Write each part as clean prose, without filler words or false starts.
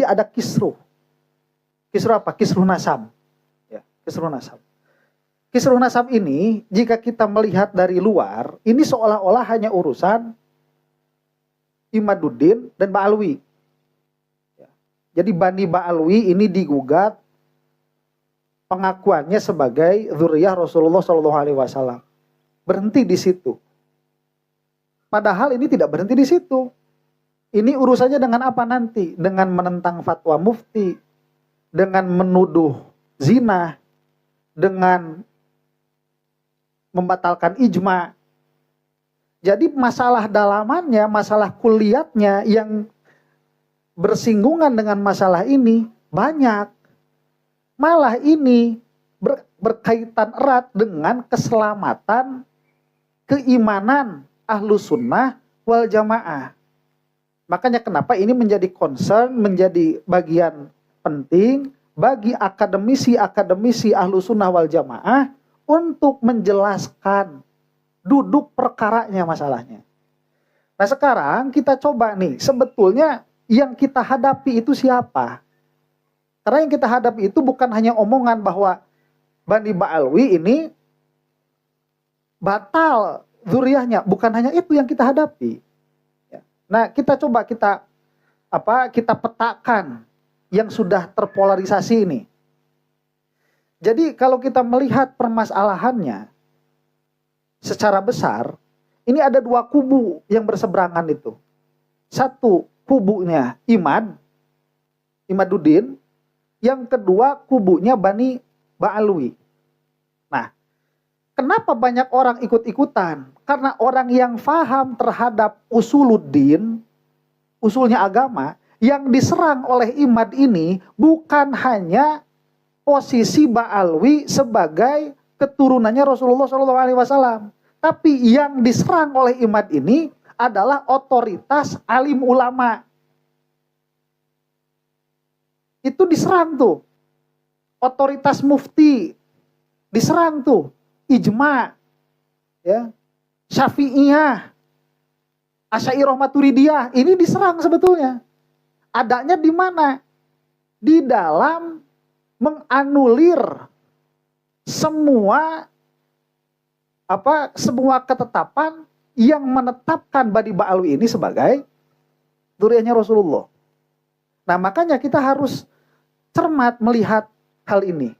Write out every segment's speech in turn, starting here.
Jadi ada kisruh. Kisruh apa? Kisruh nasab. Ya, kisruh nasab. Kisruh nasab ini, jika kita melihat dari luar, ini seolah-olah hanya urusan Imaduddin dan Ba'alwi. Ya. Jadi Bani Ba'alwi ini digugat pengakuannya sebagai dzurriyyah Rasulullah SAW. Berhenti di situ. Padahal ini tidak berhenti di situ. Ini urusannya dengan apa nanti? Dengan menentang fatwa mufti, dengan menuduh zina, dengan membatalkan ijma. Jadi masalah dalamannya, masalah kuliatnya yang bersinggungan dengan masalah ini banyak. Malah ini berkaitan erat dengan keselamatan, keimanan Ahlus Sunnah wal Jamaah. Makanya kenapa ini menjadi concern, menjadi bagian penting bagi akademisi Ahlus Sunnah wal Jamaah untuk menjelaskan duduk perkaranya masalahnya. Nah sekarang kita coba nih, sebetulnya yang kita hadapi itu siapa? Karena yang kita hadapi itu bukan hanya omongan bahwa Bani Ba'alwi ini batal dzurriyyahnya, bukan hanya itu yang kita hadapi. Nah kita coba kita petakan yang sudah terpolarisasi ini. Jadi kalau kita melihat permasalahannya secara besar, ini ada dua kubu yang berseberangan itu. Satu kubunya Imaduddin, yang kedua kubunya Bani Ba'alwi. Nah, kenapa banyak orang ikut-ikutan? Karena orang yang faham terhadap usuluddin, usulnya agama, yang diserang oleh Imad ini bukan hanya posisi Ba'alwi sebagai keturunannya Rasulullah SAW. Tapi yang diserang oleh Imad ini adalah otoritas alim ulama. Itu diserang tuh. Otoritas mufti diserang tuh. Ijma, ya, Syafi'iyah, Asy'ariyah Maturidiyah, ini diserang sebetulnya. Adanya di mana? Di dalam menganulir semua ketetapan yang menetapkan Bani Ba'alwi ini sebagai dzurriyyahnya Rasulullah. Nah, makanya kita harus cermat melihat hal ini.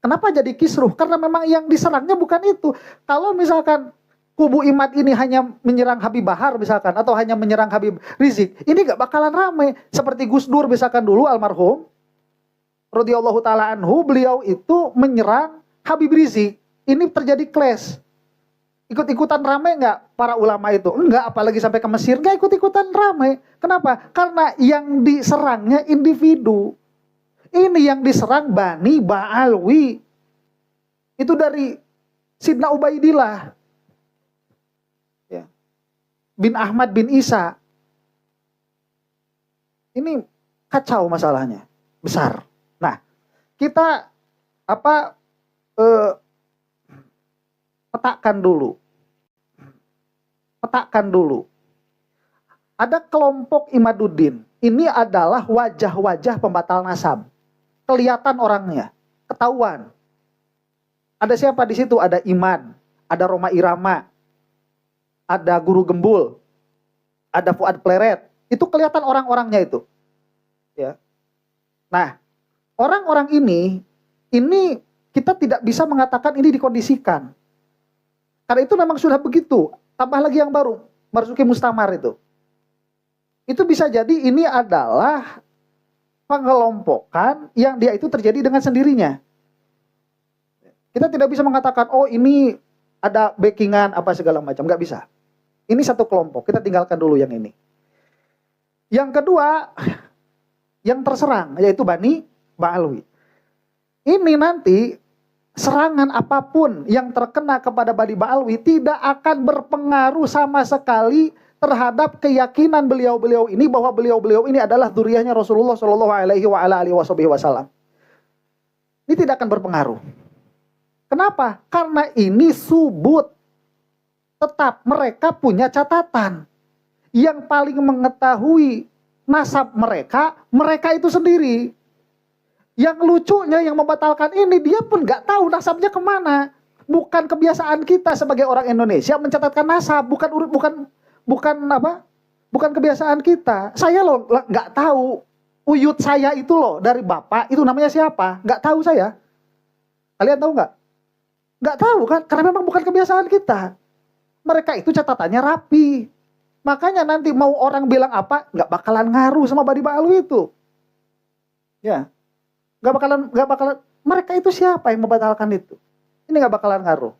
Kenapa jadi kisruh? Karena memang yang diserangnya bukan itu. Kalau misalkan kubu Imad ini hanya menyerang Habib Bahar misalkan, atau hanya menyerang Habib Rizik, ini gak bakalan rame. Seperti Gus Dur misalkan dulu almarhum, radhiyallahu ta'ala anhu, beliau itu menyerang Habib Rizik. Ini terjadi clash. Ikut-ikutan rame nggak para ulama itu? Enggak, apalagi sampai ke Mesir, nggak ikut-ikutan rame. Kenapa? Karena yang diserangnya individu. Ini yang diserang Bani Ba'alwi. Itu dari Sidna Ubaidillah, ya, bin Ahmad bin Isa. Ini kacau masalahnya, besar. Nah, kita petakan dulu. Ada kelompok Imaduddin. Ini adalah wajah-wajah pembatal nasab. Kelihatan orangnya, ketahuan. Ada siapa di situ? Ada Iman, ada Roma Irama, ada Guru Gembul, ada Fuad Pleret. Itu kelihatan orang-orangnya itu. Ya. Nah, orang-orang ini kita tidak bisa mengatakan ini dikondisikan. Karena itu memang sudah begitu. Tambah lagi yang baru, Marzuki Mustamar itu. Itu bisa jadi ini adalah pengelompokan yang dia itu terjadi dengan sendirinya. Kita tidak bisa mengatakan, oh ini ada backingan apa segala macam. Nggak bisa. Ini satu kelompok, kita tinggalkan dulu yang ini. Yang kedua, yang terserang, yaitu Bani Ba'alwi. Ini nanti serangan apapun yang terkena kepada Bani Ba'alwi tidak akan berpengaruh sama sekali terhadap keyakinan beliau-beliau ini bahwa beliau-beliau ini adalah dzurriyyahnya Rasulullah Shallallahu Alaihi Wasallam. Ini tidak akan berpengaruh. Kenapa? Karena ini subut. Tetap mereka punya catatan. Yang paling mengetahui nasab mereka, mereka itu sendiri. Yang lucunya yang membatalkan ini, dia pun nggak tahu nasabnya kemana. Bukan kebiasaan kita sebagai orang Indonesia mencatatkan nasab, bukan kebiasaan kita. Saya loh nggak tahu uyut saya itu loh dari bapak itu namanya siapa, nggak tahu saya. Kalian tahu nggak? Nggak tahu kan? Karena memang bukan kebiasaan kita. Mereka itu catatannya rapi. Makanya nanti mau orang bilang apa, nggak bakalan ngaruh sama Badi Ba'alwi itu. Ya, nggak bakalan. Mereka itu siapa yang membatalkan itu? Ini nggak bakalan ngaruh.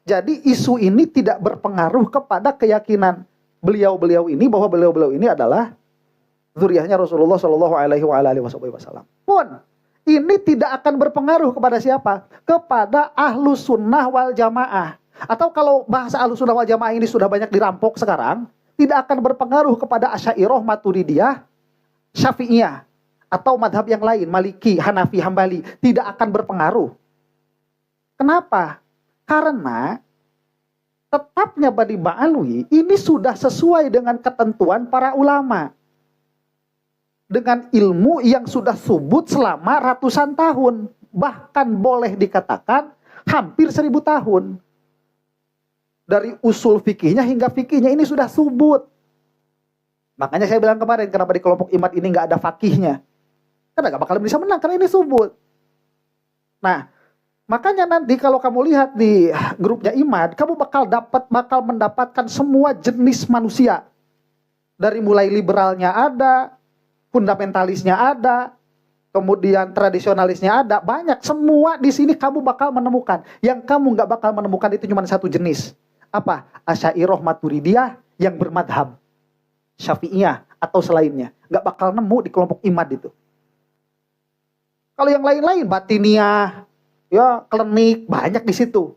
Jadi isu ini tidak berpengaruh kepada keyakinan beliau-beliau ini bahwa beliau-beliau ini adalah zuriyahnya Rasulullah Shallallahu Alaihi Wasallam. Pun ini tidak akan berpengaruh kepada siapa? Kepada Ahlus Sunnah wal Jamaah. Atau kalau bahasa Ahlus Sunnah wal Jamaah ini sudah banyak dirampok sekarang, tidak akan berpengaruh kepada Asy'ariyah, Maturidiyah, Syafi'iyah atau madhab yang lain, Maliki, Hanafi, Hambali, tidak akan berpengaruh. Kenapa? Karena tetapnya Badi Ba'alwi ini sudah sesuai dengan ketentuan para ulama. Dengan ilmu yang sudah subut selama ratusan tahun. Bahkan boleh dikatakan hampir 1000 tahun. Dari usul fikihnya hingga fikihnya ini sudah subut. Makanya saya bilang kemarin, kenapa di kelompok Imad ini nggak ada fakihnya? Karena nggak bakal bisa menang, karena ini subut. Nah, makanya nanti kalau kamu lihat di grupnya Imad, kamu bakal mendapatkan semua jenis manusia. Dari mulai liberalnya ada, fundamentalisnya ada, kemudian tradisionalisnya ada, banyak. Semua di sini kamu bakal menemukan. Yang kamu nggak bakal menemukan itu cuma satu jenis. Apa? Asy'ariyah, Maturidiyah yang bermadhab Syafi'iyah atau selainnya. Nggak bakal nemu di kelompok Imad itu. Kalau yang lain-lain, Batiniyah, ya klinik, banyak di situ.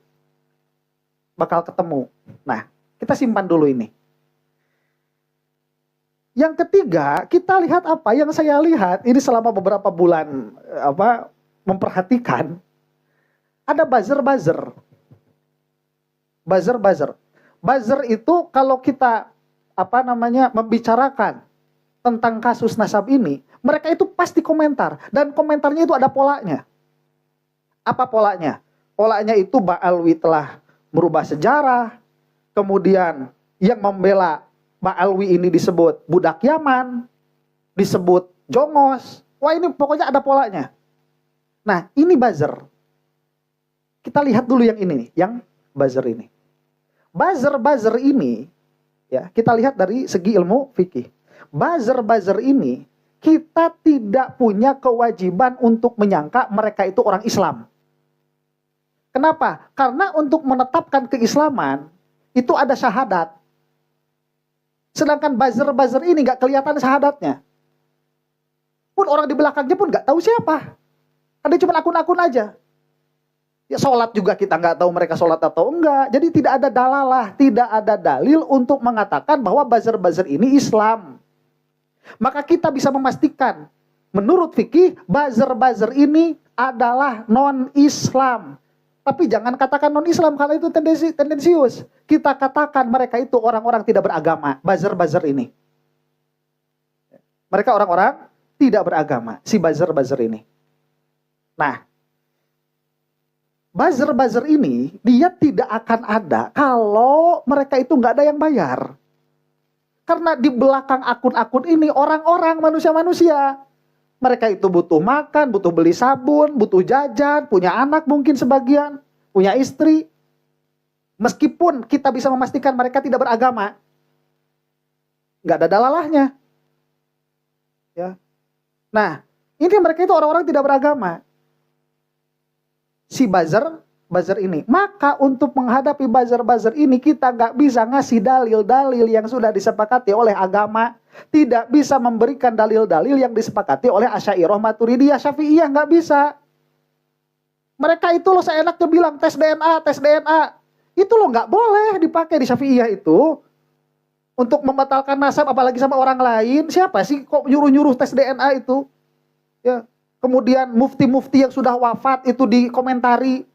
Bakal ketemu. Nah, kita simpan dulu ini. Yang ketiga, kita lihat apa? Yang saya lihat ini selama beberapa bulan memperhatikan, ada buzzer-buzzer. Buzzer-buzzer. Buzzer itu kalau kita membicarakan tentang kasus nasab ini, mereka itu pasti komentar, dan komentarnya itu ada polanya. Apa polanya? Polanya itu Ba'alwi telah merubah sejarah, kemudian yang membela Ba'alwi ini disebut budak Yaman, disebut jongos. Wah, ini pokoknya ada polanya. Nah, ini buzzer. Kita lihat dulu yang ini nih, yang buzzer ini. Buzzer-buzzer ini, ya, kita lihat dari segi ilmu fikih. Buzzer-buzzer ini, kita tidak punya kewajiban untuk menyangka mereka itu orang Islam. Kenapa? Karena untuk menetapkan keislaman, itu ada syahadat. Sedangkan buzzer-buzzer ini nggak kelihatan syahadatnya. Pun orang di belakangnya pun nggak tahu siapa. Ada cuma akun-akun aja. Ya, sholat juga kita nggak tahu mereka sholat atau enggak. Jadi tidak ada dalalah, tidak ada dalil untuk mengatakan bahwa buzzer-buzzer ini Islam. Maka kita bisa memastikan, menurut fikih, buzzer-buzzer ini adalah non-Islam. Tapi jangan katakan non-Islam, karena itu tendensius. Kita katakan mereka itu orang-orang tidak beragama, buzzer-buzzer ini. Mereka orang-orang tidak beragama, si buzzer-buzzer ini. Nah, buzzer-buzzer ini, dia tidak akan ada kalau mereka itu nggak ada yang bayar. Karena di belakang akun-akun ini orang-orang, manusia-manusia. Mereka itu butuh makan, butuh beli sabun, butuh jajan, punya anak mungkin sebagian, punya istri. Meskipun kita bisa memastikan mereka tidak beragama, nggak ada dalalahnya. Ya. Nah, ini mereka itu orang-orang tidak beragama. Si buzzer ini. Maka untuk menghadapi buzzer-buzzer ini, kita nggak bisa ngasih dalil-dalil yang sudah disepakati oleh agama. Tidak bisa memberikan dalil-dalil yang disepakati oleh Asy'ariyah, Maturidiyah, Syafi'iyah, nggak bisa. Mereka itu loh seenaknya bilang tes DNA, tes DNA. Itu loh nggak boleh dipakai di Syafi'iyah itu. Untuk membatalkan nasab apalagi sama orang lain. Siapa sih kok nyuruh-nyuruh tes DNA itu? Ya. Kemudian mufti-mufti yang sudah wafat itu dikomentari.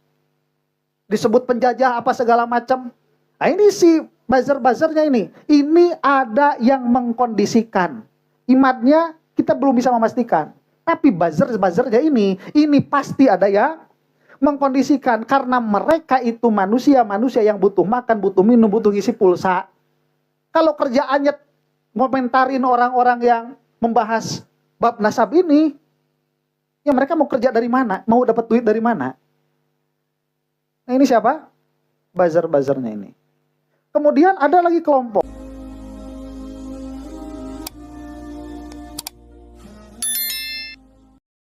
Disebut penjajah apa segala macam. Nah, ini si buzzer-buzzernya ini. Ini ada yang mengkondisikan. Imadnya kita belum bisa memastikan. Tapi buzzer-buzzernya ini pasti ada yang mengkondisikan. Karena mereka itu manusia-manusia yang butuh makan, butuh minum, butuh isi pulsa. Kalau kerjaannya komentarin orang-orang yang membahas bab nasab ini, ya mereka mau kerja dari mana? Mau dapat duit dari mana? Nah ini siapa? Buzzer-buzzernya ini. Kemudian ada lagi kelompok